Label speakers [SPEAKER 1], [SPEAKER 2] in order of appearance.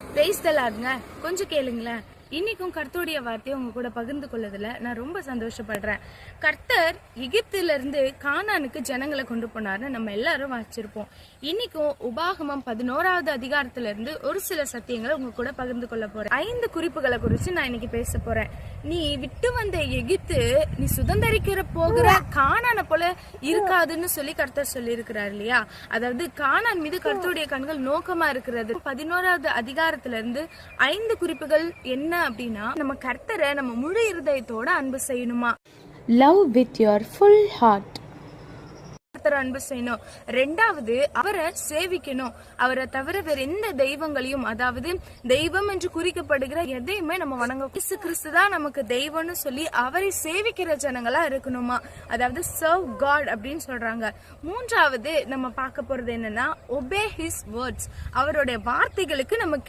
[SPEAKER 1] Praise the லார்ட்ங்க. கொஞ்சம் கேளுங்களேன். இன்னைக்கும் கர்த்தருடைய வார்த்தையை உங்க கூட பகிர்ந்து கொள்ளதுல நான் ரொம்ப சந்தோஷப்படுறேன். கர்த்தர் எகிப்திலிருந்து கானானுக்கு ஜனங்களை கொண்டு போனார்னு நம்ம எல்லாரும் வாசிச்சிருப்போம். இன்னைக்கும் உபாகமம் 11வது அதிகாரத்துல இருந்து ஒரு சில சத்தியங்களை உங்க கூட பகிர்ந்து கொள்ள போறேன். 5 குறிப்புகளை குறித்து நான் இன்னைக்கு பேச போறேன். நீ விட்டு வந்த எகிப்து நீ சுதந்திரிக்கிற போகிற கானானை போல இருக்காதுன்னு சொல்லி கர்த்தர் சொல்லி இருக்கிறார் இல்லையா? அதாவது கானான் மீது கர்த்தருடைய கண்கள் நோக்கமா இருக்கிறது. 11வது அதிகாரத்துல இருந்து 5 குறிப்புகள் என்ன அப்படின்னா, நம்ம கர்த்தரை நம்ம முழு இருதயத்தோட அன்பு செய்யணுமா.
[SPEAKER 2] Love with your full heart.
[SPEAKER 1] அன்பு செய்யணும். 2வது, அவரை சேவிக்கணும். அவரை தவிர வேற எந்த தெய்வங்களையும், அதாவது தெய்வம் என்று குறிக்கப்படுகிற எதையுமே நம்ம வணங்க, இயேசு கிறிஸ்து தான் நமக்கு தெய்வம்னு சொல்லி அவரை சேவிக்கிற ஜனங்களா இருக்கணுமா. அதாவது சர்வ் காட் அப்படின்னு சொல்றாங்க. 3வது நம்ம பார்க்க போறது என்னன்னா, ஒபே ஹிஸ் வேர்ட்ஸ். அவருடைய வார்த்தைகளுக்கு நம்ம